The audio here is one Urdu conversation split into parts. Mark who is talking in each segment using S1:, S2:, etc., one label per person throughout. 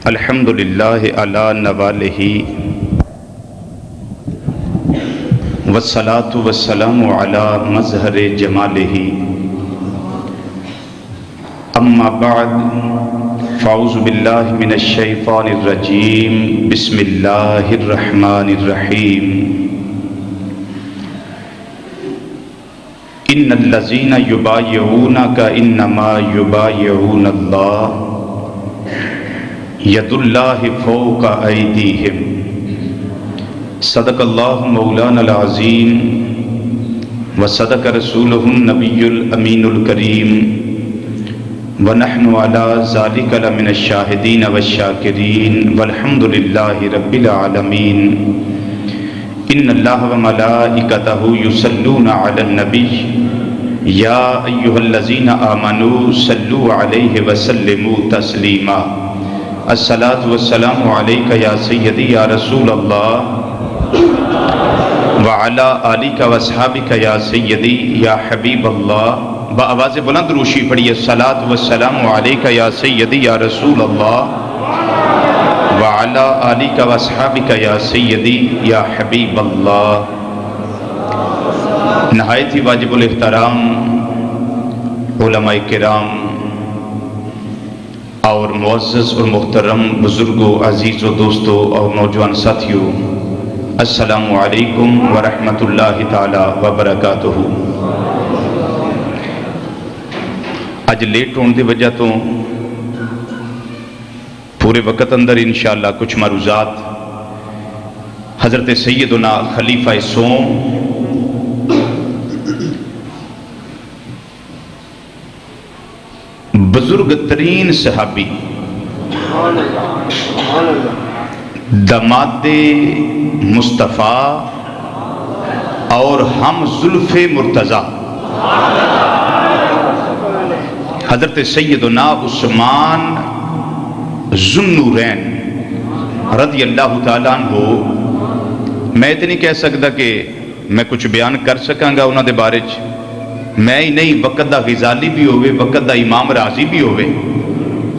S1: الحمدللہ علی نوالہ والصلاة والسلام علی مظہر جمالہ اما بعد فاعوذ باللہ من الشیطان الرجیم بسم اللہ الرحمن الرحیم ان الذین یبایعونک انما یبایعون اللہ ید اللہ فوق ایدیہم صدق اللہ مولانا العظیم وصدق رسولہ النبی الامین الکریم ونحن علی ذالک لمن الشاہدین والشاکرین والحمد للہ رب العالمین ان اللہ وملائکتہ یصلون علی النبی یا ایہا الذین آمنوا صلوا علیہ وسلموا تسلیما الصلاۃ والسلام علیک یا سیدی یا رسول اللہ وعلی آلک واصحابک یا سیدی یا حبیب اللہ بآواز بلند روشی پڑھیے الصلاۃ والسلام علیک یا سیدی یا رسول اللہ وعلی آلک واصحابک یا سیدی یا حبیب اللہ۔ نہایت ہی واجب الاحترام علماء کرام اور معزز اور محترم بزرگوں، عزیزوں، دوستوں اور نوجوان ساتھیوں، السلام علیکم ورحمۃ اللہ تعالی وبرکاتہ۔ اج لیٹ ہونے دی وجہ تو پورے وقت اندر انشاءاللہ کچھ معروضات حضرت سیدنا خلیفہ سوم بزرگ ترین صحابی داماد مصطفیٰ اور ہم زلف مرتضیٰ حضرت سیدنا عثمان ذو النورین رضی اللہ تعالیٰ عنہ، میں اتنی کہہ سکتا کہ میں کچھ بیان کر سکاں گا انہوں دے بارے میں ہی نہیں، وقت دا غزالی بھی ہوئے، وقت دا امام رازی بھی ہوئے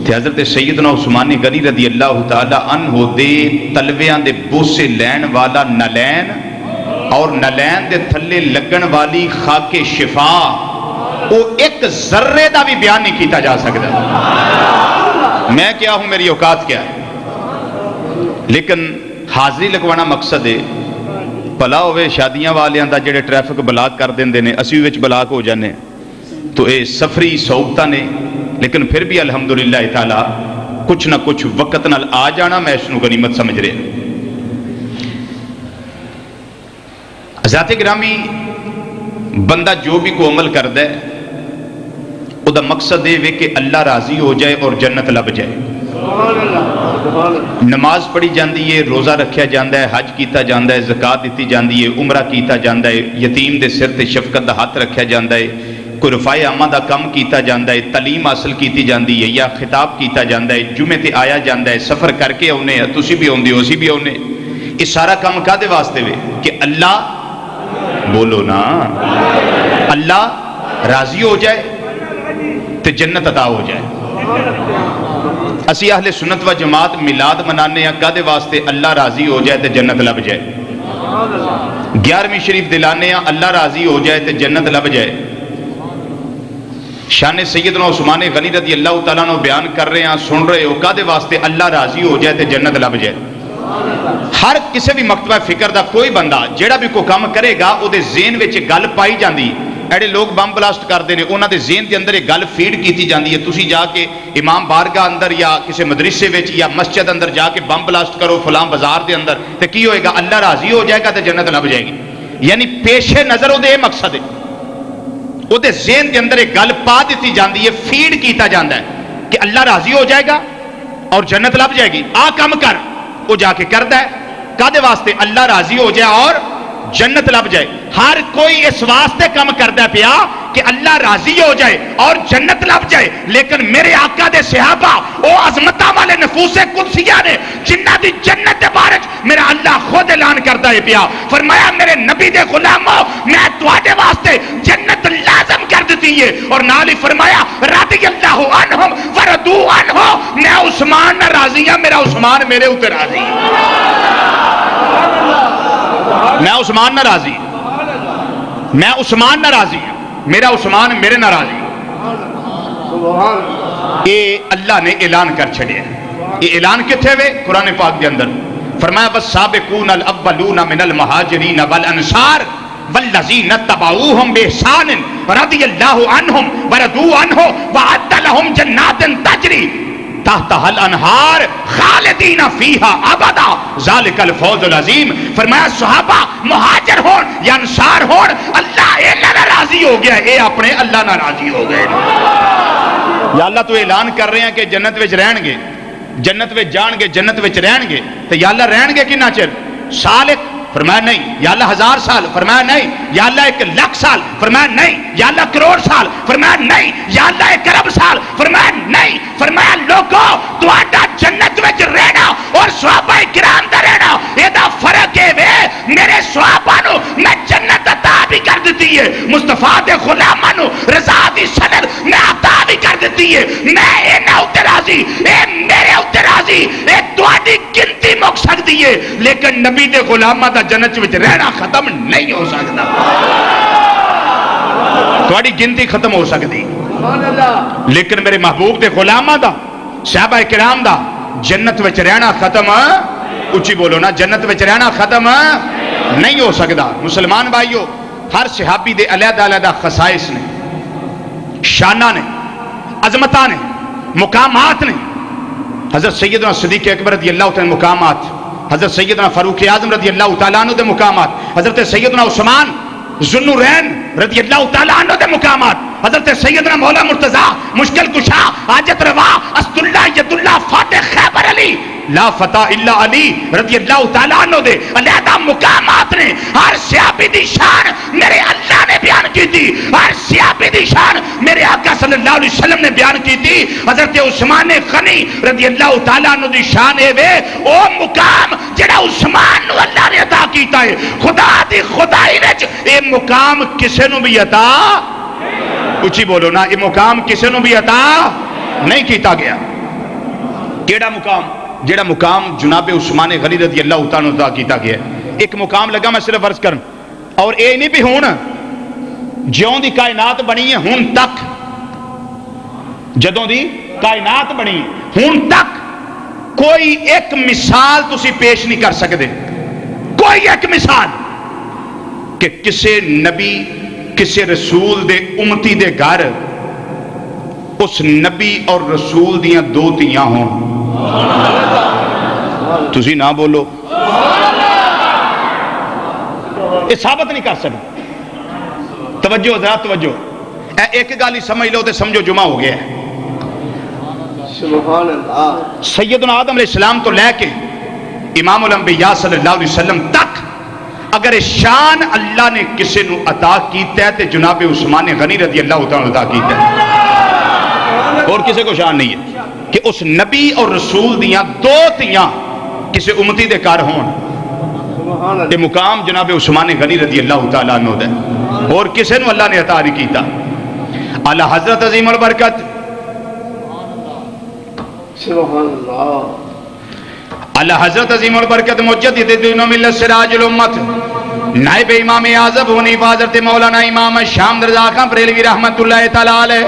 S1: تے حضرت سیدنا عثمان غنی رضی اللہ تعالیٰ عنہ دے تلویاں دے بوسے لین والا نلین اور نلین دے تھلے لگن والی خاک شفا وہ ایک ذرے دا بھی بیان نہیں کیتا جا سکتا۔ میں کیا ہوں، میری اوقات کیا ہے، لیکن حاضری لگوانا مقصد ہے۔ بلا ہوئے شادیاں والیاں دا جڑے ٹریفک بلاک کر دیندے نے، اسی وچ بلاک ہو جانے تو اے سفری صحبتاں نے، لیکن پھر بھی الحمدللہ تعالی کچھ نہ کچھ وقت نال آ جانا میں اس نو غنیمت سمجھ رہا۔ ذات گرامی، بندہ جو بھی کو عمل کردا ہے او دا مقصد یہ کہ اللہ راضی ہو جائے اور جنت لب جائے۔ نماز پڑھی جاندی ہے، روزہ رکھیا جاندہ ہے، حج کیتا جاندہ ہے، زکات دیتی جاندی ہے، عمرہ کیتا جاندہ ہے، یتیم دے سر تے شفقت دا ہاتھ رکھیا جاندہ ہے، کوئی رفع عامہ دا کم کیتا جاندہ ہے، تعلیم حاصل کیتی جاندی ہے یا خطاب کیتا جاندہ ہے، جمعے تے آیا جاندہ ہے، سفر کر کے اونے ہیں، تسی بھی ہوندے ہو، اسی بھی ہونے۔ یہ سارا کام کدے واسطے وے کہ اللہ، بولو نا، اللہ راضی ہو جائے تے جنت عطا ہو جائے۔ اسی اہل سنت و جماعت میلاد منانے ہیں کدے واسطے؟ اللہ راضی ہو جائے تے جنت لب جائے۔ 11ویں شریف دلانے ہیں اللہ راضی ہو جائے تے جنت لب جائے۔ شان سیدنا عثمان غنی رضی اللہ تعالیٰ عنہ بیان کر رہے ہیں، سن رہے ہو، کدے واسطے؟ اللہ راضی ہو جائے تے جنت لب جائے۔ ہر کسی بھی مکتبہ فکر دا کوئی بندہ جیڑا بھی کوئی کام کرے گا او دے ذہن وچ گل پائی جاندی۔ ایڑے لوگ بم بلاسٹ کردے نے، انہاں دے ذہن دے اندر ایک گل فیڈ کیتی جاندی ہے۔ تسی جا کے امام بارگاہ اندر یا کسی مدرسے وچ یا مسجد اندر جا کے بم بلاسٹ کرو فلاں بازار دے اندر تے کی ہوئے گا؟ اللہ راضی ہو جائے گا تے جنت لب جائے گی۔ یعنی پیش نظر او دے مقصد ہے، او دے ذہن دے اندر ایک گل پا دیتی جاندی ہے، فیڈ کیتا جاندا ہے کہ اللہ راضی ہو جائے گا اور جنت لب جائے گی، آ کم کر۔ وہ جا کے کردا ہے کدے واسطے؟ اللہ راضی ہو جائے اور جنت لب جائے۔ ہر کوئی اس واسطے کم کردا پیا کہ اللہ راضی ہو جائے اور جنت لب جائے، لیکن میرے آقا دے صحابہ او عظمتاں والے نفوس قدسیہ نے جنہ دی جنت دے بارے میرا اللہ خود اعلان کردا ہے پیا، فرمایا میرے نبی دے غلامو میں تواڈے واسطے جنت لازم کر دیتی ہے، اور نال ہی فرمایا رضی اللہ عنہم وردو عنہ، میں عثمان نہ راضی ہوں، میرا عثمان میرے اوتے راضی ہے، میں عثمان نہ راضی، میں عثمان نہ راضی ہوں، میرا عثمان میرے نہ راضی۔ یہ اللہ نے اعلان کر چھڑیا، یہ اعلان کتھے ہوئے؟ قرآن پاک کے اندر فرمایا والسابقون الاولون من المہاجرین والانصار والذین اتبعوہم بإحسان رضی اللہ عنہم ورضوا عنہ وأعد لهم جنات تجری تحتها الانہار خالدین فیہا ابدا ذالک الفوز العظیم۔ فرمایا صحابہ مہاجر ہون یا انصار ہون، اللہ اللہ نہ راضی ہو گیا، اے اپنے اللہ نہ راضی ہو گئے۔ یا اللہ تو اعلان کر رہے ہیں کہ جنت وچ رہن گے، جنت وچ جان گے، جنت وچ رہن گے، تو یا اللہ رہن گے کنا چر؟ سال ایک؟ فرمایا نہیں۔ یا اللہ 1000 سال؟ فرمایا نہیں۔ یا اللہ 1,00,000 سال؟ فرمایا نہیں۔ یا اللہ کروڑ سال؟ فرمایا نہیں۔ یا اللہ 1 ارب سال؟ فرمایا نہیں۔ فرمایا لوگو تہاڈا جنت وچ رہنا اور صحابہ کرام دا رہنا یہ دا فرق ہے وے، میرے صحابہ نو میں جنت عطا بھی کر دیتی ہے، مصطفیٰ دے غلاماں نو رضا دی صدر میں عطا بھی کر دیتی ہے، میں انہاں اوتے راضی، اے میرے اوتے راضی، اے تہاڈی گنتی مک سکتی ہے، لیکن نبی دے غلاماں دا جنت وچ رہنا ختم نہیں ہو سکتا، تہاڈی گنتی ختم ہو سکتی، لیکن میرے محبوب دے غلاماں دا صحابہ کرام دا جنت وچ رہنا ختم، اچھی بولو نا، جنت وچ رہنا ختم نہیں ہو سکتا۔ مسلمان بھائیو، ہر صحابی دے علیحدہ علیحدہ خصائص نے، شانہ نے، عظمتہ نے، مقامات نے۔ حضرت سیدنا صدیق اکبر رضی اللہ تعالیٰ مقامات، حضرت سیدنا فاروق اعظم رضی اللہ تعالیٰ عنہ دے مقامات، حضرت سیدنا عثمان ذوالنورین رضی اللہ تعالیٰ عنہ دے مقامات، حضرت سیدنا مولا مرتضیٰ مشکل کشا حاجت روا اسد اللہ ید اللہ فاتح خیبر علی لا فتح الا علی رضی اللہ تعالیٰ عنہ دے علیحدہ مقامات نے۔ ہر صحابی دی شان میرے اللہ نے بیان کی تھی، ہر صحابی دی شان میرے آقا صلی اللہ علیہ وسلم نے بیان کی تھی۔ حضرت عثمان غنی رضی اللہ تعالیٰ عنہ دی شان ہے وے او مقام جڑا عثمان نو اللہ نے عطا کیتا ہے، خدا دی خدائی وچ اے مقام کسے نو بھی عطا، اچھی بولو نا، یہ مقام کسے نو بھی عطا نہیں کیتا گیا۔ کیڑا مقام؟ جیڑا مقام جناب عثمان غنی رضی اللہ تعالیٰ عنہ عطا کیتا گیا۔ ایک مقام لگا میں صرف عرض کرن، اور اے نہیں بھی ہون جیوں دی کائنات بنی ہے ہون تک، جدوں دی کائنات بنی ہے ہون تک کوئی ایک مثال تسی پیش نہیں کر سکتے، کوئی ایک مثال کہ کسے نبی کسے رسول دے امتی دے گھر اس نبی اور رسول دیاں 2 تیاں ہوں، تسی نہ بولو، یہ ثابت نہیں کر سکتے۔ توجہ حضرات توجہ، ایک گال ہی سمجھ لو تے سمجھو جمعہ ہو گیا ہے۔
S2: سبحان اللہ۔
S1: سیدنا آدم علیہ السلام تو لے کے امام الانبیاء صلی اللہ علیہ وسلم تک اگر شان اللہ نے کسی نو عطا کیتا ہے تے جناب عثمان غنی رضی اللہ تعالیٰ عطا کیتا ہے، اور کسی کو شان نہیں ہے کہ اس نبی اور رسول دیاں 2 تیاں کسی امتی دے کار ہون، یہ مقام جناب عثمان غنی رضی اللہ تعالیٰ عنہ دے، اور کسی نو اللہ نے عطا نہیں کیتا۔ اعلی حضرت عظیم البرکت
S2: سبحان اللہ۔
S1: اعلی حضرت عظیم البرکت مجدد دین و ملت سراج الامت نائب امام اعظم حنیفہ حضرت مولانا امام شام رضا خان بریلوی رحمت اللہ تعالیٰ علیہ،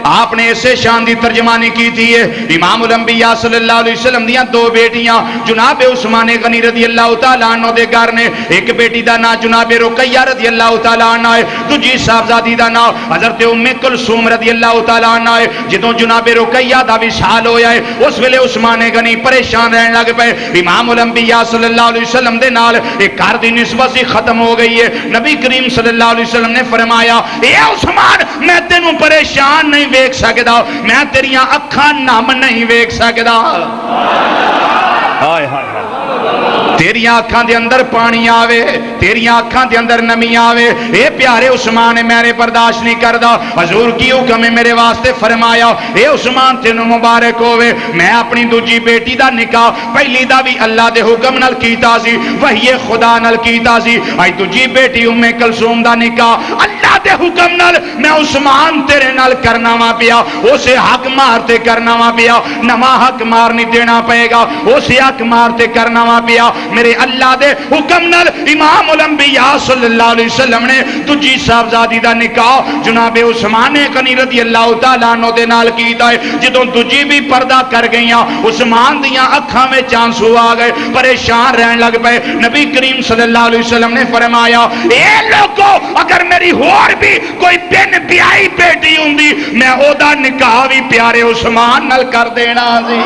S1: آپ نے اسے شان دی ترجمانی کی تھی ہے۔ امام الانبیاء صلی اللہ علیہ وسلم دیاں 2 بیٹیاں جناب عثمان غنی رضی اللہ تعالیٰ عنہ دے گھر نے، ایک بیٹی دا نام جناب رقیہ رضی اللہ تعالیٰ عنہ ہے، دوجی صاحبزادی دا نام حضرت ام کلثوم رضی اللہ تعالیٰ عنہ ہے۔ جدوں جناب رقیہ دا وصال ہویا ہے اس ویلے عثمان غنی پریشان رہن لگ پے، امام الانبیاء صلی اللہ علیہ وسلم دے نال ایک گھر دی نسبت سی ختم ہو گئی ہے۔ نبی کریم صلی اللہ علیہ وسلم نے فرمایا اے عثمان میں تینوں پریشان نہیں ویکھ سکدا، میں تیریاں اکھاں نم نہیں ویکھ سکدا، ہائے ہائے تیریاں اکھاں دے اندر پانی آوے، تیریاں اکھاں دے اندر نمی آوے، اے پیارے عثمان میں نے برداشت نہیں کردا۔ حضور کی حکم میرے واسطے فرمایا اے عثمان تینوں مبارک ہوئے، میں اپنی دوجی بیٹی دا نکاح پہلی دا بھی اللہ دے حکم نال کیتا سی، وحی خدا نال کیتا سی، اج دوجی بیٹی ام کلثوم دا نکاح اللہ دے حکم نال میں عثمان تیرے نال کرنا وا پیا اسے حق مار تے کرنا وا پیا نواں حق مار نہیں دینا پئے گا اسے حق مار تے کرنا وا پیا میرے اللہ دے حکم نال امام الانبیاء صلی اللہ علیہ وسلم نے دجی صاحبزادی دا نکاح جناب عثمان غنی رضی اللہ تعالیٰ عنہ دے نال کیتا ہے جدوں دجی بھی پردہ کر گئیاں عثمان دیاں اکھاں میں آنسو آ گئے پریشان رہن لگ پئے نبی کریم صلی اللہ علیہ وسلم نے فرمایا اے لوگو اگر میری ہور بھی کوئی بن بیائی بیٹی ہوندی میں او دا نکاح بھی پیارے عثمان نال کر دینا سی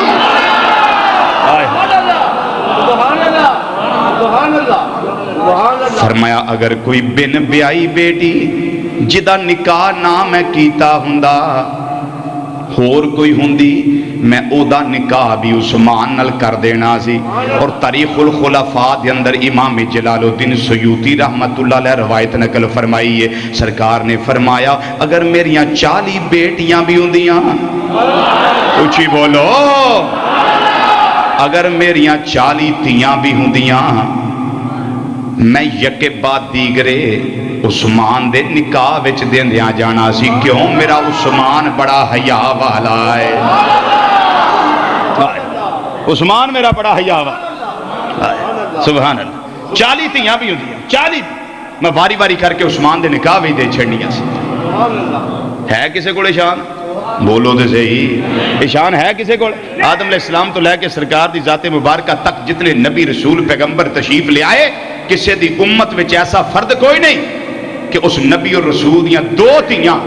S1: فرمایا اگر کوئی بن بیائی بیٹی جدا نکاح نہ میں کیتا ہوندا ہور کوئی ہوندی میں او دا نکاح بھی عثمان نال کر دینا سی اور تاریخ الخلفاء دے اندر امام جلال الدین سیوطی رحمت اللہ علیہ روایت نقل فرمائی ہے سرکار نے فرمایا اگر میریاں 40 بیٹیاں بھی ہوندیاں اچھی بولو اگر میریاں 40 تیاں بھی ہوندیاں میں یکے بعد دیگرے عثمان دے نکاح وچ دیندیاں جانا سی کیوں میرا عثمان بڑا حیا والا ہے عثمان میرا بڑا حیا والا سبحان اللہ 40 تیاں بھی ہوندیاں 40 میں باری باری کر کے عثمان دے نکاح وچ دے چھڑنیاں سی ہے کسے کول شان بولو تے صحیح شان ہے کسے کول آدم علیہ السلام تو لے کے سرکار دی ذات مبارکہ تک جتنے نبی رسول پیغمبر تشریف لے آئے کسی دی امت وچ ایسا فرد کوئی نہیں کہ اس نبی اور رسول دیاں 2 تیاں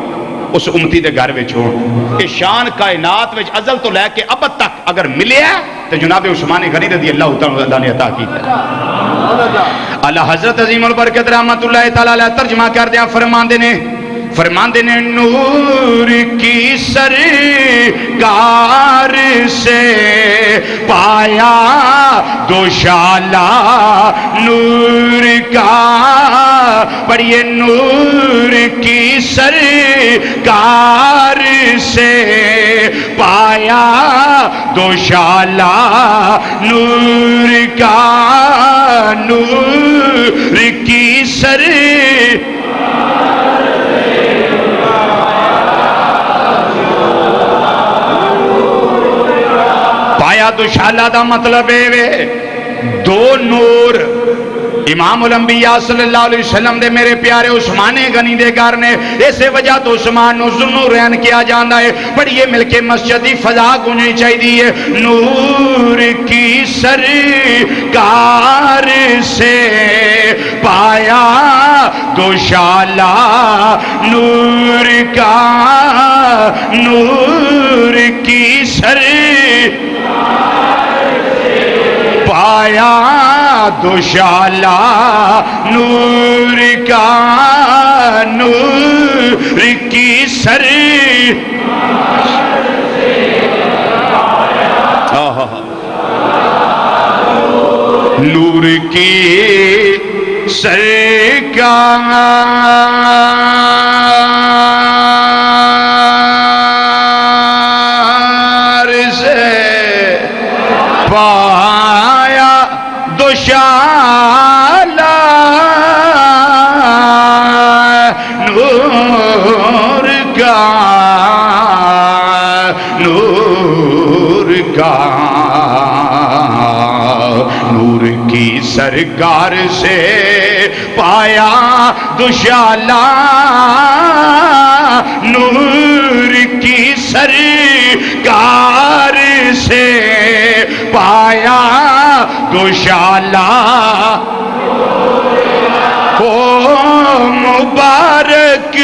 S1: اس امتی دے گھر وچ ہون کہ شان کائنات وچ ازل تو لے کے ابد تک اگر ملے ہے تو جناب عثمان غنی رضی اللہ تعالیٰ نے عطا کیتا اللہ حضرت عظیم البرکت رحمت اللہ تعالیٰ علیہ ترجمہ کر دیا فرماندے نے نور کی سرکار سے پایا دوشالہ نور کا پڑھیے نور کی سرکار سے پایا دوشالہ نور کا نور کی پایا دوشالہ دا مطلب ہے 2 نور امام الانبیاء صلی اللہ علیہ وسلم دے میرے پیارے عثمان غنی دے گھر نے اسے وجہ تو عثمان نو ذوالنورین کیا جانا ہے پڑھیے مل کے مسجد دی فضا گونجنی چاہیے نور کی سرکار سے پایا دوشالہ نور کا نور کی پایا دوشالہ نور کا نور کی نور کی سرکار سے پایا دوشالہ نور کا نور کی سرکار سے پایا دوشالہ نور کی سرکار سے پایا دوشالہ او مبارک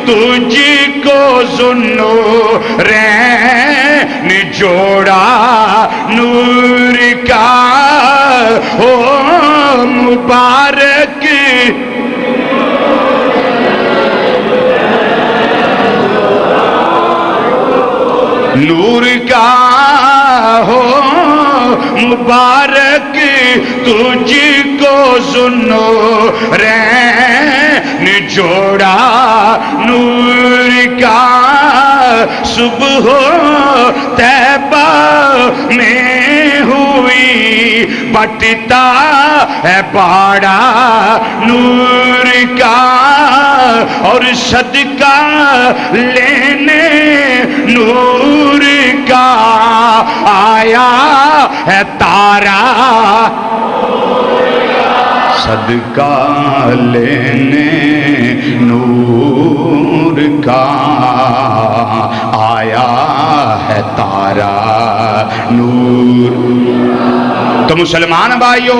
S1: تجھ کو ذوالنورین جوڑا نور کا او مبارک نور کا ہو مبارک تجھ کو ذوالنورین جوڑا نور کا صبح طیبہ میں ہوئی بٹتا ہے باڑا نور کا، اور صدقہ لینے نور کا آیا ہے تارا، صدقہ لینے نور کا آیا ہے تارا نور۔ تو مسلمان بھائیو،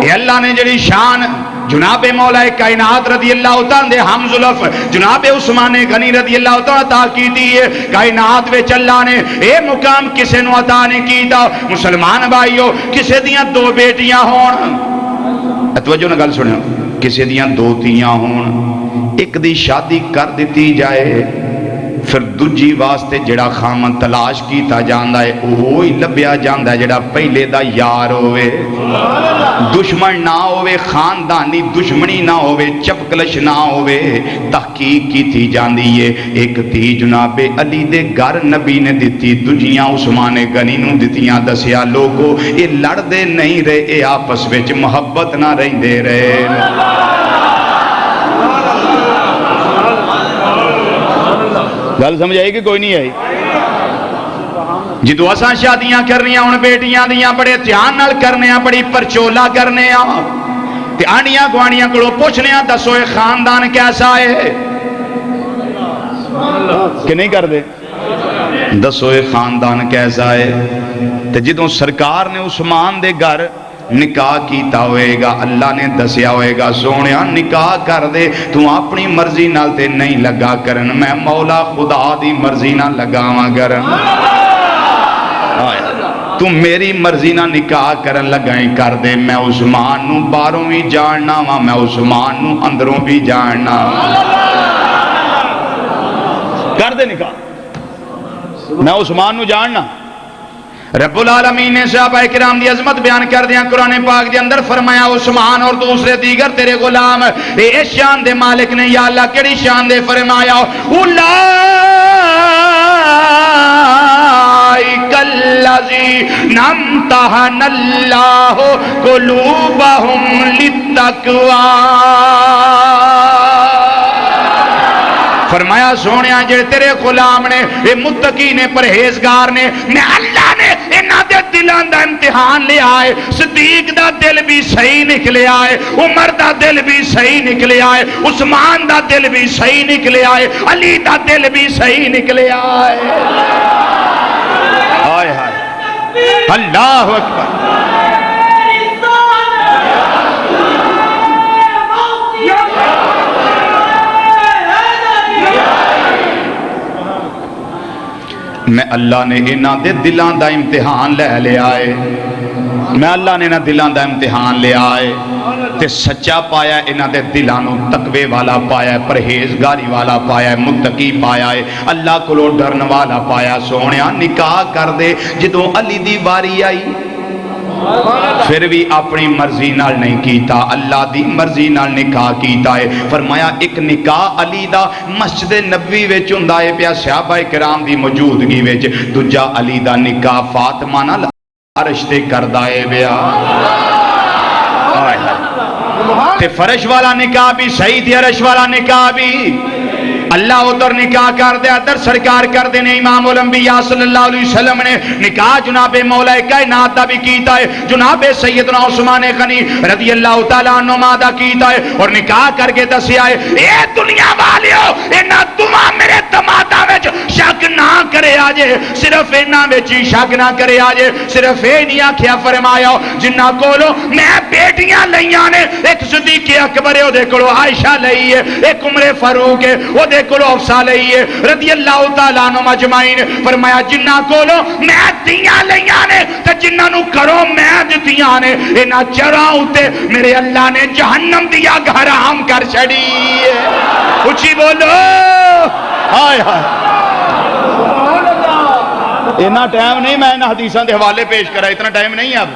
S1: یہ اللہ نے جڑی شان جناب مولا کائنات رضی اللہ تعالیٰ ہم زلف جناب عثمان غنی رضی اللہ تعالیٰ عطا کی دی ہے، کائنات وچ اللہ نے اے مقام کسے نو عطا نہیں کیتا۔ مسلمان بھائیو، کسے دیاں دو بیٹیاں ہون، توجہ نہ گل سنو، کسے دیاں دو تیاں ہون، ایک دی شادی کر دیتی جائے، پھر دوجی واسطے جڑا خامن تلاش کیتا جاندا ہے وہی لبیا جاندا ہے جڑا پہلے دا یار ہوئے، دشمن نہ ہوئے، خاندانی دشمنی نہ ہوئے، چپکلش نہ ہوئے۔ تحقیق کیتی جاندی ہے، ایک تھی جناب علی دے گھر نبی نے دتی، دوجیاں عثمان غنی نو دتیاں۔ دسیا لوگو یہ لڑ دے نہیں رہے، اے آپس وچ محبت نہ رہندے رہے۔ گل سمجھ آئی کہ کوئی نہیں آئی؟ جدو اساں شادیاں کرنیاں ہن بیٹیاں دیاں بڑے دھیان نال کرنے ہاں، بڑی پرچولا کرنے ہاں، تے آنیاں گوانیاں کولوں پوچھنے ہاں دسو اے خاندان کیسا ہے کہ نہیں کر دے؟ دسو اے خاندان کیسا ہے؟ تے جدوں سرکار نے عثمان دے گھر نکاح کیتا ہوئے گا، اللہ نے دسیا ہوئے گا سونیا نکاح کر دے، تو اپنی مرضی نال تے نہیں لگا کرن، میں مولا خدا دی مرضی نال لگاواں کرن، تو میری مرضی نہ نکاح کرن لگائیں کر دے۔ میں عثمان نو باہروں بھی جاننا وا، میں عثمان نو اندروں بھی جاننا، کر دے نکاح، میں عثمان نو جاننا۔ رب العالمین نے صحابہ کرام دی عظمت بیان کر دیا، قرآن پاک دے اندر فرمایا عثمان اور دوسرے دیگر تیرے غلام اے شان دے مالک نے، یا اللہ کیڑی شان دے؟ فرمایا اولئک الذین امتحن اللہ قلوبہم للتقوی۔ فرمایا سونیا جڑے تیرے غلام نے، اے متقی نے، پرہیزگار نے، میں اللہ نے انہاں دے دلاں دا امتحان لیا ہے۔ صدیق دا دل بھی صحیح نکلیا ہے، عمر دا دل بھی صحیح نکلیا ہے، عثمان دا دل بھی صحیح نکلیا ہے، علی دا دل بھی صحیح نکلیا ہے۔ ہائے ہائے، اللہ اکبر۔ میں اللہ نے انہاں دے دلان دا امتحان لے لیا ہے، میں اللہ نے انہاں دلان دا امتحان لیا ہے تے سچا پایا، انہاں دے دلانوں تقوی والا پایا، پرہیزگاری والا پایا، متقی پایا ہے، اللہ کو ڈرن والا پایا۔ سونیا نکاح کر دے، جدوں علی دی باری آئی پھر بھی اپنی مرضی نال نہیں کیتا، اللہ دی مرضی نال نکاح کیتا ہے۔ فرمایا ایک نکاح علی دا مسجد نبوی وچ ہوندا ہے پیا صحابہ کرام دی موجودگی وچ، دوجا علی دا نکاح فاطمہ نال عرش تے کردا ہے پیا۔ تے فرش والا نکاح بھی صحیح تھی، عرش والا نکاح بھی اللہ ادھر نکاح کر دیا، در سرکار کر دینے امام الانبیاء صلی اللہ علیہ وسلم نے نکاح جناب مولا کائنات دا بھی کیتا ہے، جناب سیدنا عثمان غنی رضی اللہ تعالیٰ عنہ مادہ کیتا ہے، اور نکاح کر کے دسیا ہے اے دنیا والیو انہاں تمہاں میرے دمادہ وچ شک نہ کرے آجے، صرف انہاں وچ شک نہ کرے آجے، صرف اے نہیں آکھیا فرمایا جنہاں کولو میں بیٹیاں لیاں نے، ایک صدیق اکبر ہے او دے کولو عائشہ لئی ہے، ایک عمر فاروق ہے او دے کولو افسا لئی ہے رضی اللہ تعالیٰ عنہ مجمعین۔ فرمایا جنہاں کولو میں دیاں لیاں نے تے جنہاں نو کرو میں دتیاں نے، انہاں چراں اُتے میرے اللہ نے جہنم دیا حرام کر چھڑی ہے۔ اچھی بولو ہائے ہائے، اتنا ٹائم نہیں، میں ان حدیثاں دے حوالے پیش کرا، اتنا ٹائم نہیں اب۔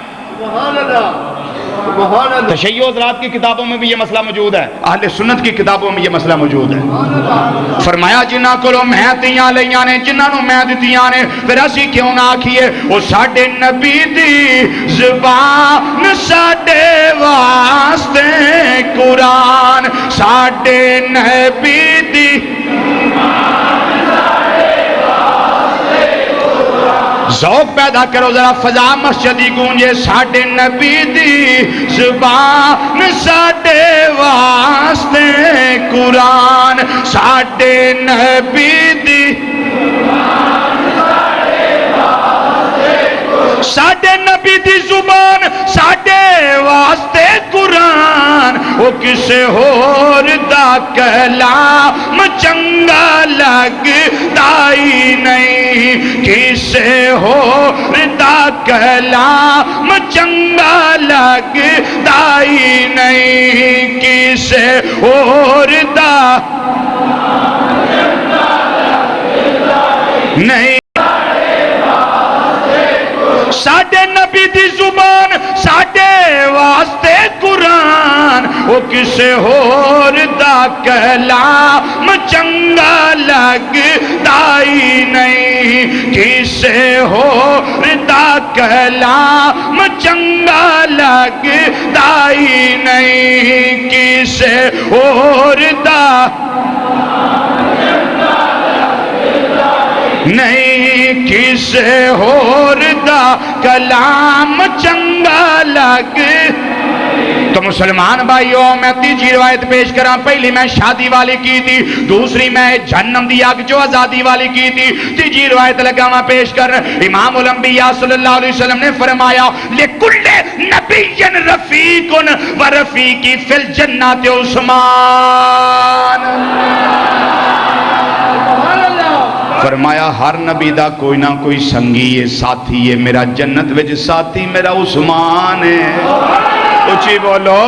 S2: سبحان اللہ
S1: تشیع حضرات کی کتابوں میں بھی یہ مسئلہ موجود ہے، اہل سنت کی کتابوں میں یہ مسئلہ موجود ہے۔ فرمایا جنہاں کولوں میں دیاں لیاں نے، جنہاں نوں میں دتیاں نے، پھر اسی کیوں نہ آکھیے او ساڈے نبی دی زبان ساڈے واسطے قرآن، ساڈے نبی دی ذوق پیدا کرو ذرا، فضا مسجدی گونجے، ساڈے نبی دی زبان ساڈے واسطے قرآن، ساڈے نبی دی ساڈے نبی دی زبان ساڈے واسطے قرآن، او کسے ہور دا کلام چنگا لگدا ہی نہیں، کسے ہور دا کلام چنگا لگدا ہی نہیں، کسے ہور دا نہیں، ساڈے نبی دی زبان ساڈے واسطے قرآن، او کسے ہور دا کلام چنگا لگدا ہی نہیں، کسے ہور دا کلام چنگا لگدا ہی نہیں، کسے ہور دا نہیں، کسے ہور دا کلام چنگا لگ۔ تو مسلمان بھائیو میں تیجی روایت پیش کراں، پہلی میں شادی والی کی تھی، دوسری میں جہنم دی آگ جو آزادی والی کی تھی، تیجی روایت لگا میں پیش کر۔ امام الانبیاء صلی اللہ علیہ وسلم نے فرمایا لِكُلِّ نَبِيٍّ رَفِيقٌ وَرَفِيقِي فِي الْجَنَّةِ عثمان۔ فرمایا ہر نبی دا کوئی نہ کوئی سنگی ہے، ساتھی ہے، میرا جنت وچ ساتھی میرا عثمان ہے، اچھی بولو،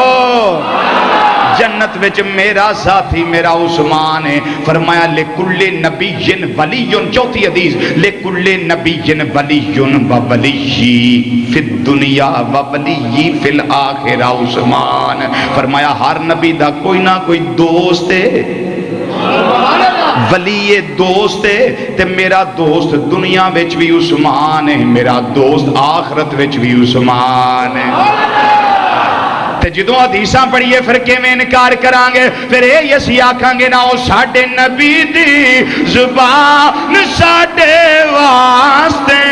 S1: جنت وچ میرا ساتھی میرا عثمان ہے۔ فرمایا لِكُلِّ نَبِيٍّ وَلِيٌّ، چوتھی حدیث، لِكُلِّ نَبِيٍّ وَلِيٌّ وَوَلِيِّ فِي الدُّنْيَا وَوَلِيِّ فِي الْآخِرَةِ عثمان۔ فرمایا ہر نبی دا کوئی نہ کوئی دوست ہے، ولی دوست ہے، تے میرا دوست دنیا وچ بھی عثمان ہے، میرا دوست آخرت وچ بھی عثمان ہے۔ تے جدوں حدیثاں پڑھیے پھر کیویں انکار کران گے، پھر اے اسی آکھاں گے نا او ساڈے نبی دی زبان ساڈے واسطے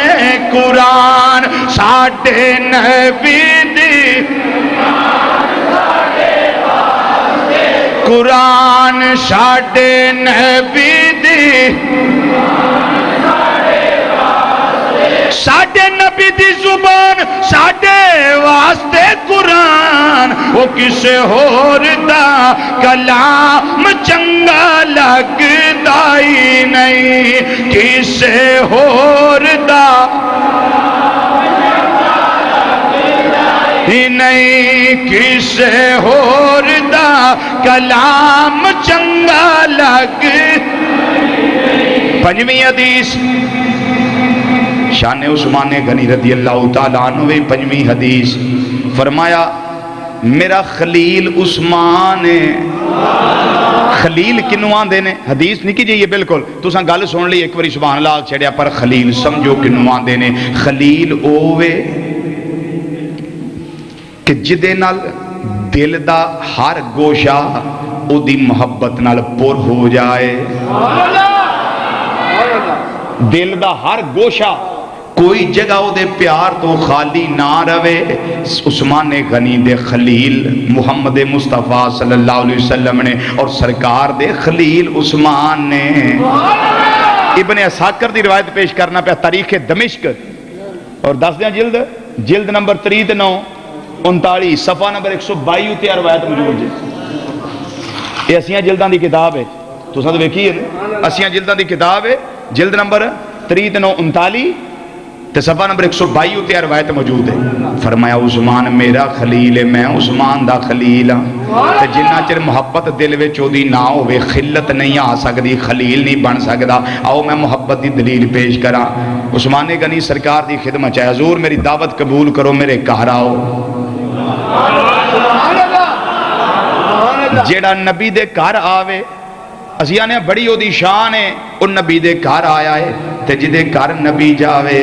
S1: قرآن، ساڈے نبی دی قرآن، ساڈے نبی دی ساڈے نبی دی زبان ساڈے واسطے قرآن، وہ کسے ہور دا کلام چنگا لگدا ہی نہیں، کسے ہور دا نہیں، کسے ہور دا کلام چنگا لگ۔ پنجویں حدیث شان عثمان غنی رضی اللہ تعالیٰ عنہ، پنجویں حدیث فرمایا میرا خلیل عثمان ہے۔ خلیل کنوں آندے نے؟ حدیث نہیں کیجئے یہ بالکل تساں گل سن لی ایک واری سبحان اللہ چھڑیا، پر خلیل سمجھو کنوں آندے نے؟ خلیل اوے کہ جدے نال دل دا ہر گوشہ او دی محبت نال پر ہو جائے، دل دا ہر گوشہ کوئی جگہ او دے پیار تو خالی نہ رہے۔ عثمان غنی دے خلیل محمد مصطفیٰ صلی اللہ علیہ وسلم نے اور سرکار دے خلیل عثمان نے۔ ابن اسحاق دی روایت پیش کرنا پہ تاریخ دمشق اور دس دیں جلد نمبر 39 صفحہ نمبر 122 تے روایت موجود ہے۔ یہ اسیاں جلداں دی کتاب ہے، تو ساتھ ویکھیے اسیاں جلداں دی کتاب ہے، جلد نمبر 39 تے صفحہ نمبر 122 تے روایت موجود ہے۔ فرمایا عثمان میرا خلیل ہے، میں عثمان دا خلیل ہاں، تے جنہ چر محبت دل وچ اودی نہ ہوے خلت نہیں آ سکدی، خلیل نہیں بن سکدا۔ آؤ میں محبت دی دلیل پیش کراں۔ عثمان غنی سرکار دی خدمت ہے، حضور میری دعوت قبول کرو، میرے گھر آؤ۔ جیڑا نبی دے گھر آوے اسی آنے بڑی او دی شان ہے او نبی دے گھر آیا ہے تے جدے گھر نبی جاوے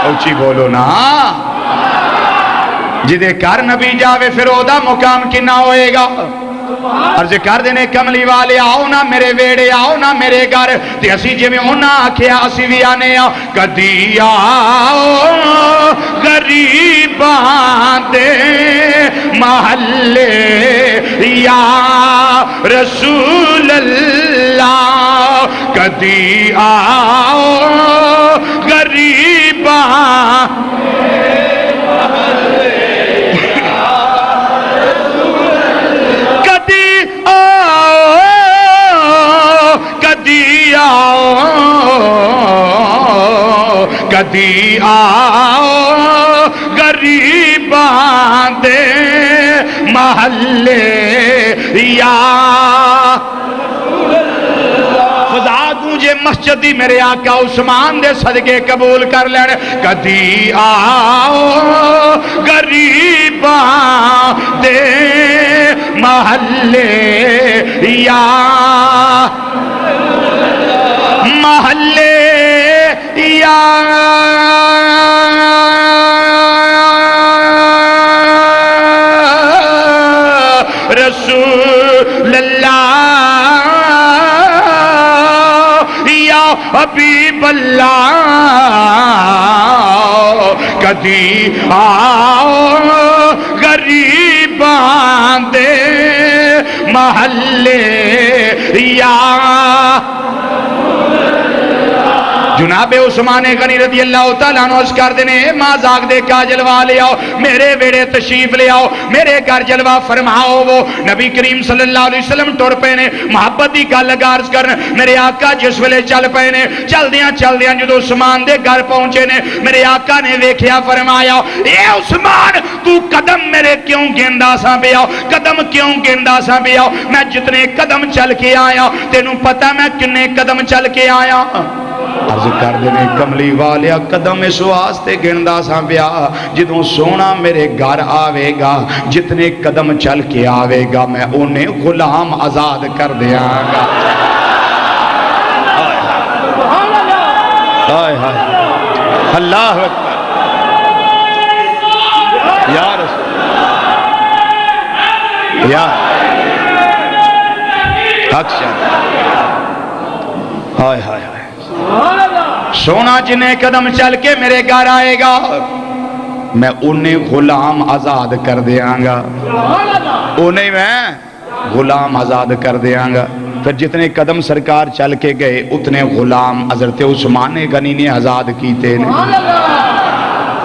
S1: اونچی بولو نا جدے گھر نبی جاوے پھر او دا مقام کنا ہوئے گا عرض کر دینے کملی والے آؤ نا میرے ویڑے آؤ نا میرے گھر تے اسی جی میں ہونا آکھیا اسی بھی آنے کدی آؤ غریباں دے محلے یا رسول اللہ کدی آؤ غریباں کدی آؤ غریباں دے محلے یا خدا گونجے مسجد دی میرے آقا عثمان دے صدقے قبول کر لین کدی آؤ غریباں دے محلے یا محلے یا رسول اللہ یا حبیب اللہ کدی آؤ غریباں دے محلے یا جناب عثمان غنی رضی اللہ تعالیٰ عنہ عرض کر دینے ماں زاگ دے کا جلوہ لے آؤ میرے ویڑے تشریف لے آؤ میرے گھر جلوہ فرماؤ وہ نبی کریم صلی اللہ علیہ وسلم ٹور پینے محبت دی کا لگا عرض کرنے میرے آقا جس ویلے چل پینے چل دیاں جدو عثمان دے گھر پہنچے نے میرے آقا نے دیکھیا فرمایا اے عثمان تو قدم میرے کیوں گیندا سا پہ آؤ قدم کیوں گیندا سا پہ آؤ میں جتنے قدم چل کے آیا تینوں پتہ میں کنے قدم چل کے آیا عرض کر دینے کملی والیا قدم اس واسطے گندا سا پیا جدوں سونا میرے گھر آوے گا جتنے قدم چل کے آوے گا میں انہیں غلام آزاد کر دیا گا اللہ اکبر یا رسول یا حق شاہ ہائے ہائے سونا جنہیں قدم چل کے میرے گھر آئے گا میں انہیں غلام آزاد کر دیاں گا انہیں میں غلام آزاد کر دیاں گا پھر جتنے قدم سرکار چل کے گئے اتنے غلام حضرت عثمان غنی نے آزاد کیتے ہیں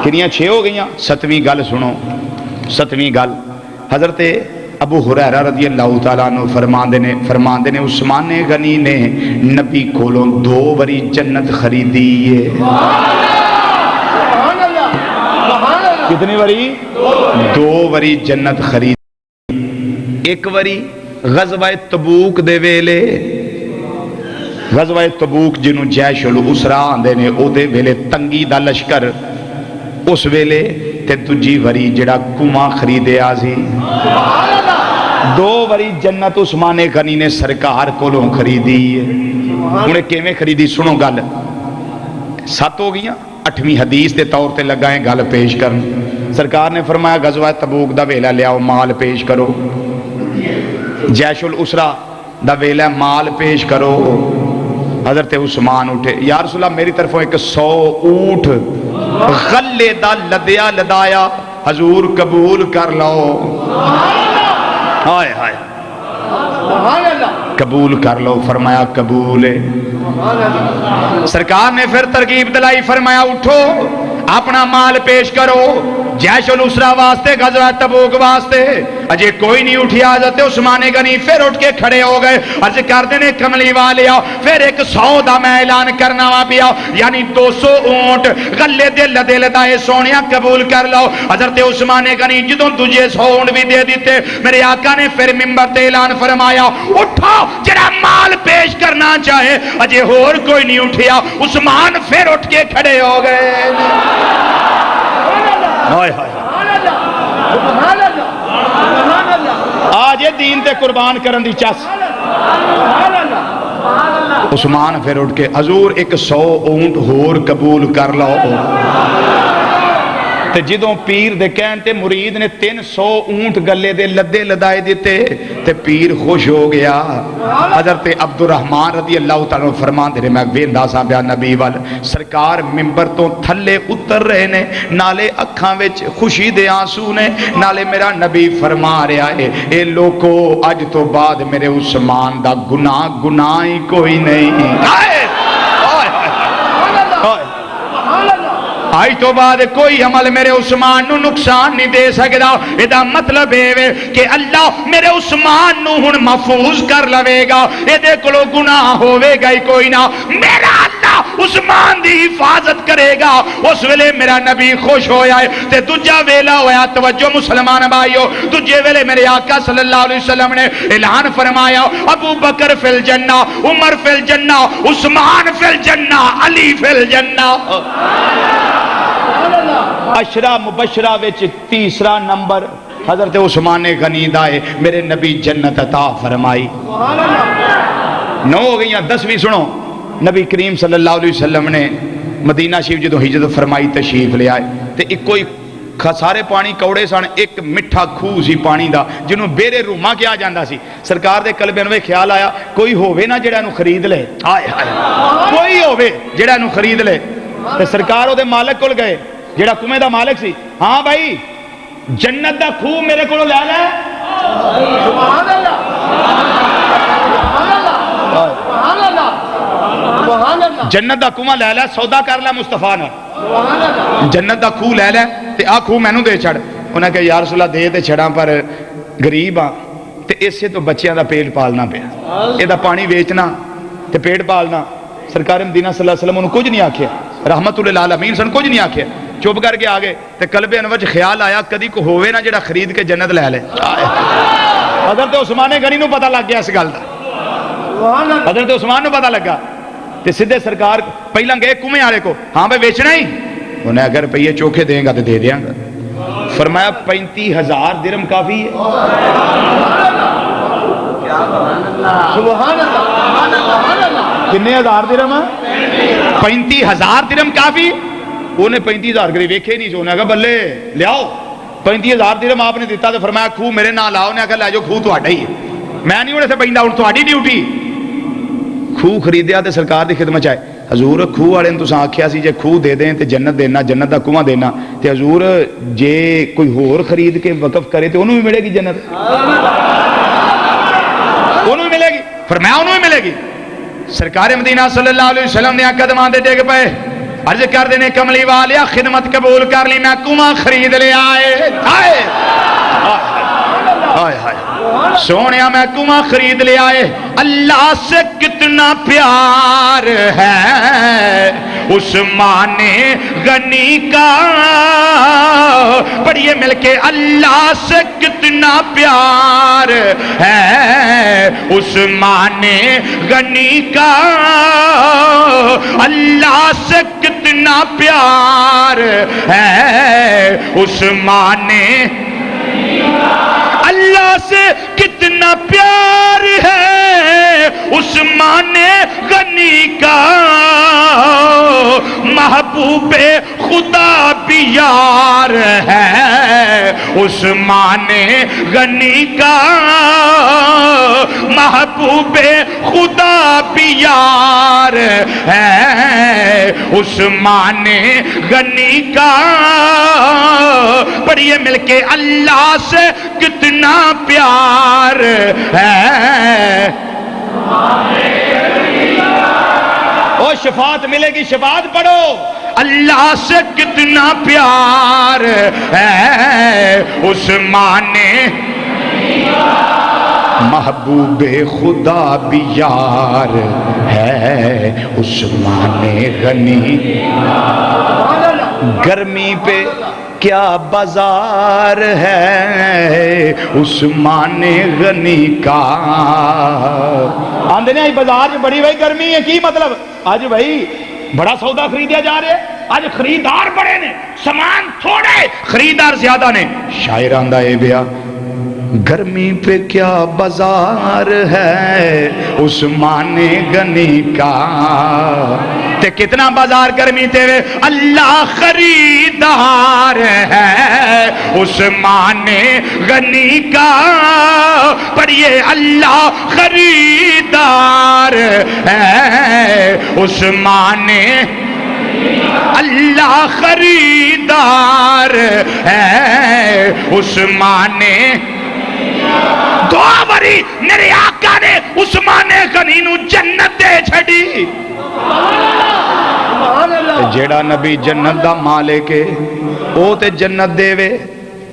S1: کنیاں 6 ہو گئیاں 7ویں گل سنو 7ویں گل حضرت ابو ہریرہ رضی اللہ تعالیٰ عنہ فرماندے نے عثمان غنی نے نبی کولوں 2 باری جنت خریدی ہے کتنی باری 2 باری جنت خریدی ایک باری غزوہ تبوک دے ویلے غزوہ تبوک جنوں جیش الاسرا آندے نے او دے ویلے تنگی دا لشکر اس ویلے تے تجی وری جڑا کنواں خریدے آزی 2 باری جنت عثمان غنی نے سرکار کولوں خریدی ہے انہیں کیویں خریدی سنو گل 7 ہو گئیاں 8ویں حدیث دے طور تے لگائیں گل پیش کرن سرکار نے فرمایا غزوہ تبوک دا ویلا لیاؤ مال پیش کرو جیش الاسرا دا ویلا مال پیش کرو حضرت عثمان اٹھے یا رسول اللہ میری طرفوں ایک 100 اونٹ غلے دا لدیا لدایا حضور قبول کر لو ہائے ہائے قبول کر لو فرمایا قبول ہے سرکار نے پھر ترغیب دلائی فرمایا اٹھو اپنا مال پیش کرو جیش الاسرا واسطے غزوہ تبوک واسطے اجے کوئی نہیں اٹھیا حضرت عثمان غنی پھر اٹھ کے کھڑے ہو گئے عرض کر دینے کملی والے آؤ پھر ایک 100 دا میں اعلان کرنا وا پیا یعنی 200 اونٹ غلے دے لدے لدائے سونیا قبول کر لو حضرت عثمان غنی جدوں تجھے 100 اونٹ بھی دے دیتے میرے آقا نے پھر منبر تے اعلان فرمایا اٹھو جڑا مال پیش کرنا چاہے اجے اور کوئی نہیں اٹھیا عثمان پھر اٹھ کے کھڑے ہو گئے ہائے ہائے
S2: سبحان اللہ سبحان اللہ
S1: آج یہ دین تے قربان کرن دی چس
S2: سبحان اللہ
S1: عثمان پھر اٹھ کے حضور 100 اونٹ ہور قبول کر لو تے جدوں پیر دے کہن تے مرید نے 300 اونٹ گلے دے لدے لدائے دیتے تے پیر خوش ہو گیا حضرت عبد الرحمن رضی اللہ تعالیٰ فرمان دے رہے میں ویندا سا بیا نبی وال سرکار ممبر تو تھلے اتر رہے نے نالے اکھاں وچ خوشی دے آنسو نے نالے میرا نبی فرما رہا ہے اے لوکو اج تو بعد میرے عثمان دا گناہ ہی کوئی نہیں آج تو بعد کوئی عمل میرے عثمان نو نقصان نہیں دے سکتا ادا مطلب ہے کہ اللہ میرے عثمان نو ہن محفوظ کر لوے گا اے کولو گناہ ہوے گا ہی کوئی نہ میرا اللہ عثمان دی حفاظت کرے گا اس ویلے میرا نبی خوش ہویا ہے تے دوجا ویلا ہویا توجہ مسلمان بھائیو دوجے ویلے میرے آقا صلی اللہ علیہ وسلم نے اعلان فرمایا ابو بکر فی الجنہ عمر فی الجنہ عثمان فی الجنہ علی فی الجنہ عشرہ مبشرہ وچ تیسرا نمبر حضرت عثمان غنی دا ہے میرے نبی جنت عطا فرمائی 9 ہو گئیاں 10ویں سنو نبی کریم صلی اللہ علیہ وسلم نے مدینہ شریف جدو ہجرت فرمائی تشریف لے آئے تے ایک سارے پانی کوڑے سن ایک مٹھا کھوہ سی پانی دا جنہوں بیرے روما کیا جاندہ سی سرکار دے قلبے نوے خیال آیا کوئی ہووے نا جڑا نو خرید لے کوئی ہووے جڑا نو خرید لے تے سرکار او دے مالک کول گئے جڑا کنویں دا مالک سی ہاں بھائی جنت دا کھوہ میرے کو لے لے
S2: سبحان اللہ سبحان اللہ سبحان اللہ
S1: جنت دا کنواں لے لے سودا کر لے مصطفیٰ نے
S2: سبحان اللہ
S1: جنت دا کھوہ لے لے تے آ کھوہ مینوں دے چھڑ انہاں کہ یا رسول اللہ دے تے چھڑاں پر غریب ہاں تے اس سے تو بچیاں دا پیٹ پالنا پیا اے دا پانی ویچنا تے پیٹ پالنا سرکار مدینہ صلی اللہ علیہ وسلم انہوں کچھ نہیں آکھیا رحمت للعالمین سن کچھ نہیں آکھیا چپ کر کے آگے تے قلب انور خیال آیا کدی کو ہوئے نا جڑا خرید کے جنت لے لے حضرت عثمان غنی نو پتہ لگ گیا اس گل دا حضرت عثمان نو پتہ لگا تے سیدھے سرکار پہلا گئے کنویں والے کو ہاں بھائی بیچنا ہی انہیں اگر روپیے چوکھے دیں گا تو دے دیاں گا فرمایا 35,000 درہم کافی ہے
S2: سبحان اللہ
S1: کتنے ہزار درہم ہے 35,000 درہم کافی انہیں 35,000 کری ویکھے نہیں سونے کہا بلے لیاؤ 35,000 درہم آپ نے دیتا تو فرمایا کھوہ میرے نہ لاؤ نے کہا لے جو کھوہ تو آٹا ہی ہے میں نہیں ہونے سے پہندہ ہوں تو آٹی ڈیوٹی کھوہ خریدیا تے سرکار دی خدمت چاہے حضور کھوہ والے نے تو آکھیا سی جے کھوہ دے دیں تے جنت دینا جنت دا کنواں دینا تے حضور جے کوئی ہور خرید کے وقف کرے تے انہوں بھی ملے گی جنت انہوں بھی ملے گی فرمایا انہوں بھی ملے گی سرکار مدینہ صلی اللہ علیہ وسلم نے قدمان دے ڈگ پے عرض کر دینے کملی والیا خدمت قبول کر لی میں کنواں خرید لے آئے سونیا میں کنواں خرید لے آئے اللہ سے کتنا پیار ہے عثمان غنی کا پڑھیے مل کے اللہ سے کتنا پیار ہے عثمان غنی کا اللہ سے کتنا پیار ہے عثمان اللہ سے کتنا پیار ہے عثمان غنی کا محبوب خدا بھی یار ہے عثمان غنی کا محبوب خدا بھی یار ہے عثمان غنی کا پڑھیے مل کے اللہ سے کتنا پیار ہے او شفاعت ملے گی شفاعت پڑھو اللہ سے کتنا پیار ہے عثمان محبوب خدا بھی یار ہے عثمان غنی گرمی پہ کیا بازار ہے عثمان غنی کا آندے نے بازار میں بڑی بھائی گرمی ہے کی مطلب آج بھائی بڑا سودا خریدیا جا رہے اج خریدار بڑے نے، سامان تھوڑے خریدار زیادہ نے. شاعر آندا اے بیا گرمی پہ کیا بازار ہے عثمان غنی کا، تے کتنا بازار گرمی تے اللہ خریدار ہے عثمان غنی کا. پڑھیے اللہ خریدار ہے عثمان، اللہ خریدار ہے عثمان. دعا بری میرے آقا نے عثمان غنی نو جنت دے چھڑی. جیڑا نبی جنت دا مالک ہے او تے جنت دے وے،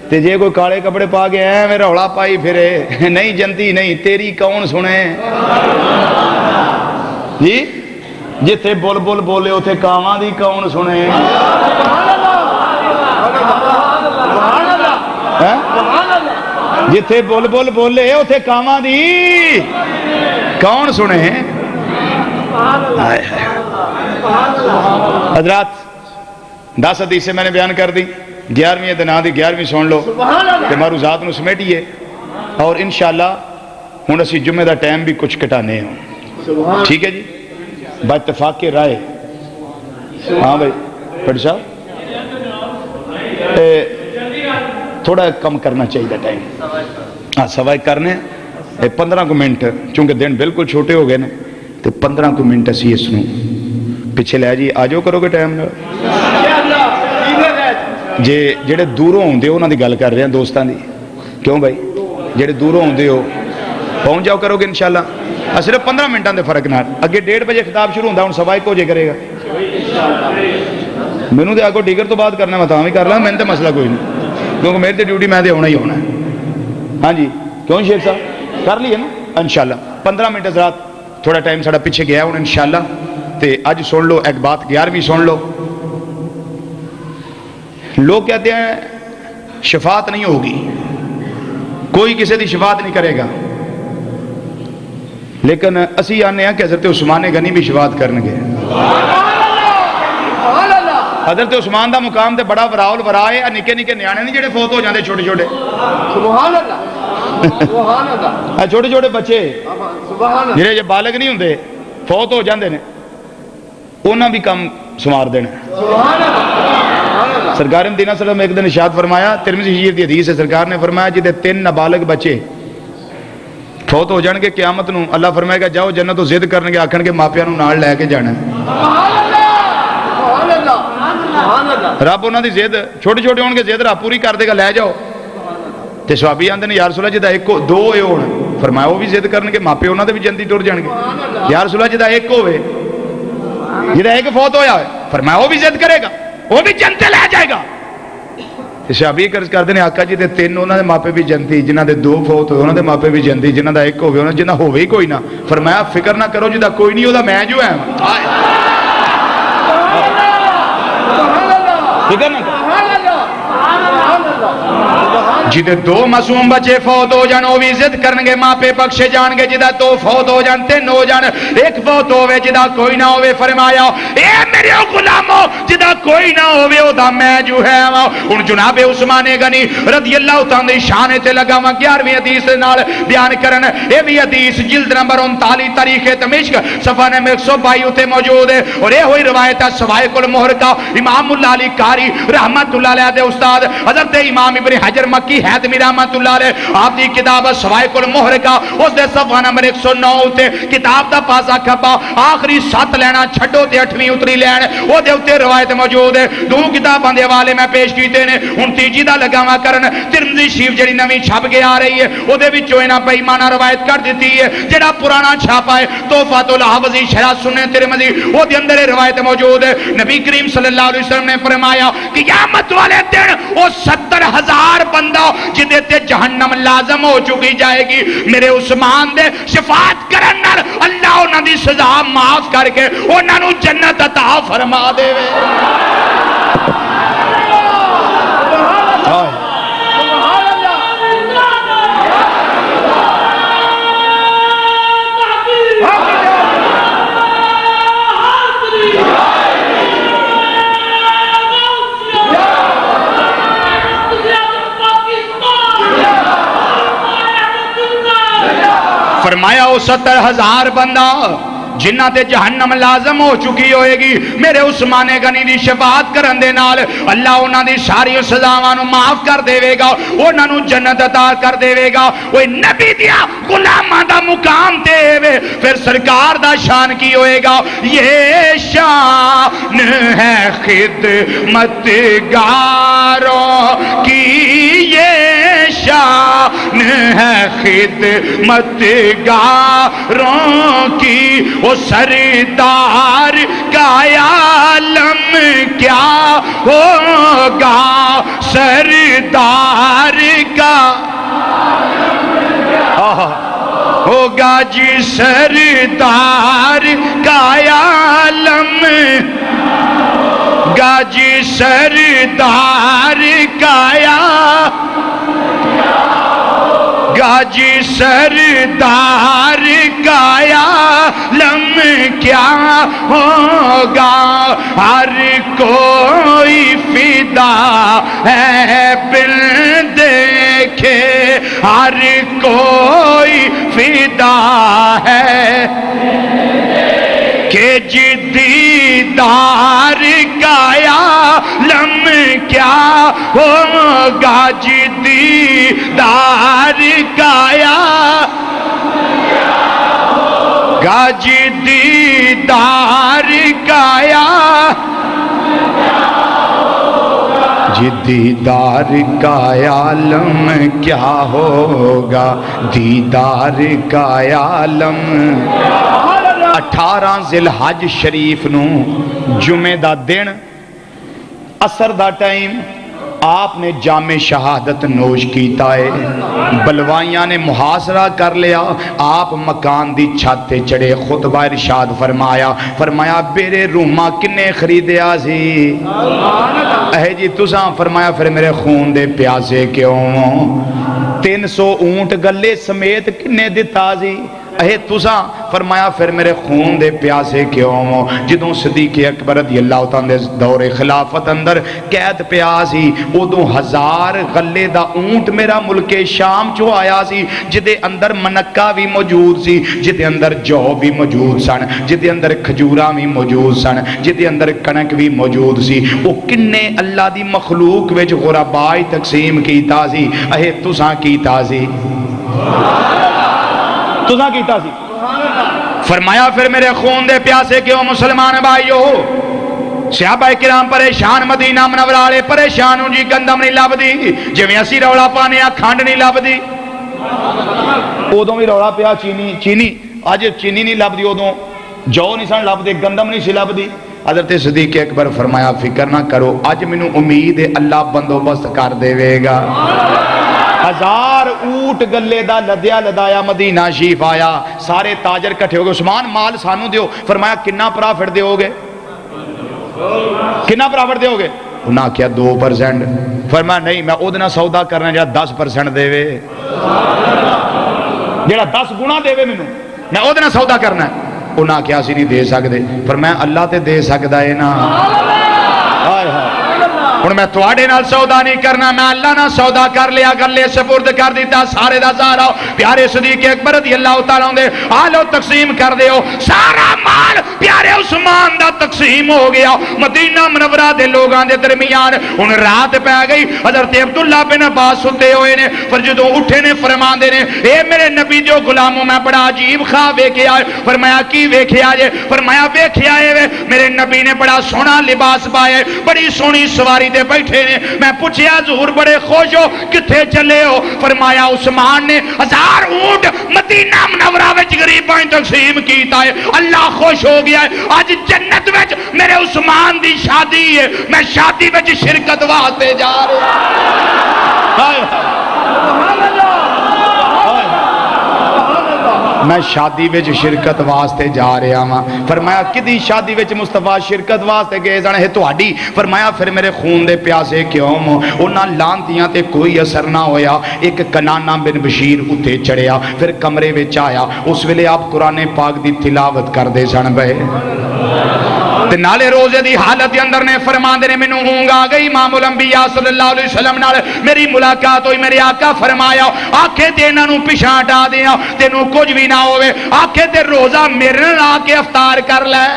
S1: تے جے کوئی کالے کپڑے پا کے میں رولا پائی پھرے نہیں جنتی نہیں تیری کون سنے جی. جتھے بول بول بولے اتھے کاواں دی کون سنے. جتھے بول بول بولے اتھے کاواں دی کون سنے. حضرات 10 حدیثیں میں نے بیان کر دی، 11ویں دنا دی 11ویں سن لو کہ معروضات نو سمیٹیے اور انشاءاللہ ہن اسی جمعے دا ٹائم بھی کچھ کٹانے ہوں. ٹھیک ہے جی، با اتفاق کے رائے. ہاں بھائی پڑھ صاحب تھوڑا کم کرنا چاہیے ٹائم. ہاں سوائے کرنے 15 کو منٹ چونکہ دن بالکل چھوٹے ہو گئے نے تو 15 کو منٹ اسی اس نو پیچھے لے جی آ جاؤ کرو گے ٹائم جے جڑے دوروں ہوندے ہو انہاں دی گل کر رہے ہیں دوستاں دی. کیوں بھائی جڑے دوروں ہوندے ہو پہنچ جاؤ کرو گے انشاءاللہ. صرف 15 منٹاں دے فرق نال اگے 1:30 بجے خطاب شروع ہوندا ہن 1:15 ہو جے کرے گا. مینوں تے آگو ڈیگر تو بعد کرنا میں تاں وی کر لاں میں تے مسئلہ کوئی نہیں کیونکہ میری تے ڈیوٹی میں تے ہونا ہی ہونا ہے. ہاں جی کیوں شیخ صاحب کر لیے نا انشاءاللہ 15 منٹ حضرات تھوڑا ٹائم ساڑا پیچھے گیا ہوں انشاءاللہ. تے اج سن لو ایک بات 11ویں سن لو. لوگ کہتے ہیں شفاعت نہیں ہوگی، کوئی کسی دی شفاعت نہیں کرے گا، لیکن اسی آنے ہیں کہ حضرت عثمان غنی بھی شفاعت کرنگے. حضرت عثمان دا مقام تے بڑا وراول ورائے نکے نکے نیانے نہیں جڑے فوت ہو جاندے چھوٹے چھوٹے.
S2: سبحان اللہ سبحان اللہ.
S1: چھوٹے چھوٹے بچے جڑے بالغ نہیں ہوندے فوت ہو جاندے نے انہاں بھی کم سمار دینا. سرکار مدینہ صلی اللہ علیہ وسلم ایک دن ارشاد فرمایا، ترمذی شریف دی حدیث ہے، سرکار نے فرمایا جدے 3 نابالغ بچے فوت ہو جان گے قیامت نو اللہ فرمائے گا جاؤ جنت تو ضد کرنگے آکھن کے ماپیاں نو نال لے کے جانا. رب انہاں دی ضد چھوٹے چھوٹے ہون گے ضد رب پوری کر دے گا لے جاؤ. تے صحابی آندے نے یا رسول اللہ جدا ایک دو ہوئے ہون فرمایا وہ بھی ضد کرنگے ماپے انہاں دے بھی جنتی ٹر جان گے. یا رسول اللہ جدا ایک ہوئے جدا ایک فوت ہویا ہے فرمایا وہ بھی ضد کرے گا وہ بھی جنتے لے جائے گا. صحابی عرض کرتے ہیں آقا جی دے 3 انہاں دے ماپے بھی جنتی جنہاں دے 2 فوت ہوئے انہاں دے ماپے بھی جنتی جنہاں دا ایک ہوئے انہاں جنہاں ہوئے ہی کوئی نہ. فرمایا فکر نہ کرو جدا کوئی نہیں ہو دا میں جو ہے فکر نہ کرو. جدے 2 معصوم بچے فوت ہو جان وہ بھی عزت کرنگے ماپے بخشے جان گے. جدا 2 فوت ہو جان 3 ہو جان 1 فوت ہوئے جدا کوئی نہ ہوئے فرمایا اے میرے غلامو جدا کوئی نہ ہوئے او دا میں جو ہے. ان جناب عثمان غنی رضی اللہ تعالی شان تے لگا 11ویں حدیث نال بیان کرن. اے بھی حدیث جلد نمبر 39 تاریخ دمشق صفحہ نمبر 122 تے موجود ہے. اور یہ ہوئی روایت ہے سوائق المہر کا امام اللہ علی قاری رحمت اللہ علیہ دے استاد حضرت امام ابن حجر مکی حیدمی رحمت اللہ علیہ آپ دی کتاب سوائق المہر کا اس دے صفحہ نمبر 109 تے کتاب دا پاسا کھپا آخری 7 لینا چھڈو تے 8ویں اتری لین وہ دے اتے روایت موجود ہے. 2 کتاباں دے حوالے میں پیش کیتے نے. ہن تیجی دا لگاواں کرن ترمذی شریف جڑی نویں چھپ کے آ رہی ہے او دے وچوں انہاں بے ایمانہ روایت کر دتی ہے. جڑا پرانا چھاپا ہے تحفۃ الحافظی شرح سنن ترمذی او دے اندر روایت موجود ہے. نبی کریم صلی اللہ علیہ وسلم نے فرمایا قیامت والے دن وہ 70,000 بندہ جدے تے جہنم لازم ہو چکی جائے گی میرے عثمان دے شفاعت کرن نال اللہ انہاں دی سزا معاف کر کے انہاں نو جنت عطا فرما دے وے. فرمایا وہ 70,000 بندہ جنہ تے جہنم لازم ہو چکی ہوئے گی میرے عثمان غنی دی شفاعت کرن دے نال اللہ انہاں دی ساری سزاواں نو معاف کر دے گا، انہاں نو جنت عطا کر دے گا۔ وہ نبی دیا غلاماں دا مقام تے وے پھر سرکار دا شان کی ہوئے گا، یہ شان ہے خدمت گاروں کی، یہ شان ہے خدمت گاروں کی، وہ سردار کا عالم کیا ہوگا، سردار کا ہوگا جی، سردار کا عالم گا جی، سردار کا گاجی سردار کا عالم کیا ہوگا، ہر کوئی فدا ہے بن دیکھے، ہر کوئی فدا ہے کہ جی دیدار کا عالم کیا ہوگا، جی دیدار کا گا جی دیدار کا جی دیدار کا عالم کیا ہوگا، دیدار کا عالم۔ 18 ذی الحج شریف نو جمعے دا دن عصر دا ٹائم آپ نے جام شہادت نوش کیتا ہے، بلوائیاں نے محاصرہ کر لیا، آپ مکان دی چھاتے چڑھے، خطبہ ارشاد فرمایا بیرے رومہ کنے خریدیا سی، اے جی تساں فرمایا پھر میرے خون دے پیاسے کیوں، 300 اونٹ گلے سمیت کنے دیتا سی، اے تساں فرمایا پھر میرے خون دے پیاسے کیوں، جدوں صدیق اکبر رضی اللہ تعالیٰ دور خلافت اندر قید پیاسی، ادوں 1000 غلے دا اونٹ میرا ملک شام چو آیا سی، جدے اندر منکہ بھی موجود سی، جدے اندر جو بھی موجود سن، جدے اندر کھجوراں بھی موجود سن، جدے اندر کنک بھی موجود سی، وہ کنے اللہ دی مخلوق وچ غربائی تقسیم کیتا سی، اے تساں کیتا سی، تساں کیتا سی، فرمایا پھر میرے خون دے پیاسے کیوں مسلمان بھائیو، صحابہ کرام پریشان، مدینہ منورہ والے پریشان ہوں جی، گندم نہیں لب دی، جویں اسی رولا پانے کھنڈ نہیں لب دی، ادوں بھی رولا پیا چینی اج چینی نہیں لب دی، ادوں جو نہیں سن لب دے، گندم نہیں سی لب دی۔ حضرت صدیق اکبر فرمایا فکر نہ کرو، اج مینوں امید ہے اللہ بندوبست کر دے گا۔ 1000 اونٹ گلے دا لدیا لدایا مدینہ شریف آیا، سارے تاجر کٹھے ہو گئے، عثمان مال سانو دیو، فرمایا کنا پرافٹ دیو گے، کنا پرافٹ دیو گے، انہاں کیا 2%، فرمایا نہیں میں ادنا سودا کرنا جا 10% دے وے، جیڑا 10 گنا دے وے مینوں میں ادنا سودا کرنا ہے، انہاں کیا سی نہیں دے سکدے، فرمایا اللہ تے دے سکدا ہے نا، ہائے ہائے ہن میں تواڈے نال سودا نہیں کرنا، میں اللہ نال سودا کر لیا، گلے سپرد کر دیتا، سارے دا سارا پیارے صدیق اکبر رضی اللہ تعالیٰ عنہ دے آلو تقسیم کر دیو، سارا مال پیارے عثمان دا تقسیم ہو گیا، مدینہ منورہ دے لوگاں دے درمیان۔ ہن رات پہ گئی، حضرت عبداللہ بن عباس ستے ہوئے نے، پر جدوں اٹھے نے فرماندے نے اے میرے نبی جو غلاموں میں بڑا عجیب خواب ویکھیا ہے، فرمایا کی ویکھیا جے، فرمایا ویکھیا ہے میرے نبی نے بڑا سونا لباس پایا، بڑی سونی سواری دے بیٹھے نے، میں پوچھیا حضور بڑے خوش ہو کتھے چلے ہو، فرمایا عثمان نے 1000 اونٹ مدینہ منورہ وچ غریباں تقسیم کیتا ہے، اللہ خوش ہو گیا ہے، آج جنت وچ میرے عثمان دی شادی ہے، میں شادی وچ شرکت واسطے جا رہا میں شادی وچ شرکت واسطے جا رہا ہاں، فرمایا کدی شادی وچ مصطفیٰ شرکت واسطے گئے جانے ہے تہاڈی، فرمایا پھر میرے خون دے پیاسے کیوں، انہاں لانتیاں تے کوئی اثر نہ ہویا، ایک کنانہ بن بشیر اتھے چڑھیا، پھر کمرے وچ آیا، اس ویلے آپ قرآن پاک دی تلاوت کر دے سن بے، تے نالے روزے دی حالت دے اندر نے فرماندے نے مینوں اونگ آ گئی امام الانبیاء صلی اللہ علیہ وسلم نال میری ملاقات ہوئی میرے آقا فرمایا آکھے تے انہاں نوں پیچھے ہٹا دیاں تینوں کچھ بھی نہ ہوے آکھے تے روزہ میرے نال آ کے افطار کر لے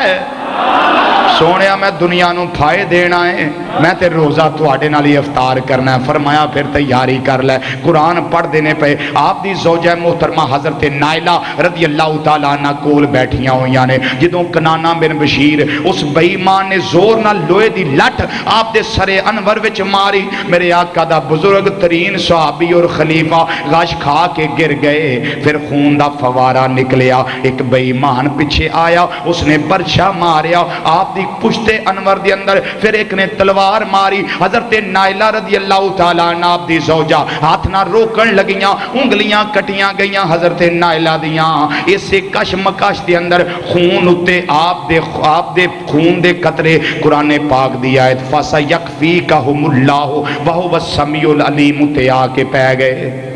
S1: سونیا میں دنیا نو پھائے دینا ہے میں تے روزہ تواڈے نال ہی افطار کرنا ہے فرمایا پھر تیاری کر لے قرآن پڑھ دینے پہ آپ دی زوجہ محترمہ حضرت نائلہ رضی اللہ تعالیٰ عنہ کول بیٹھیاں ہوئیاں نے جدوں کنانہ بن بشیر اس بے ایمان نے زور نہ لوہے دی لٹ آپ دے سر انور وچ ماری میرے آقا دا بزرگ ترین صحابی اور خلیفہ غش کھا کے گر گئے پھر خون دا فوارہ نکلیا ایک بے ایمان پیچھے آیا اس نے برچہ ماریا آپ دی پشت انور دی اندر پھر ایک نے تلوار ماری حضرت نائلہ رضی اللہ تعالیٰ عنہ آپ دی زوجہ ہاتھ نہ روکن لگیاں انگلیاں کٹیاں گئیاں حضرت نائلہ دیاں اسے کش مکش دی اندر خون اتے آپ دے خون دے قطرے قرآن پاک دی آیت فَسَيَكْفِيكَهُمُ اللَّهُ وَهُوَ السَّمِيعُ الْعَلِيمُ تے آ کے پہ گئے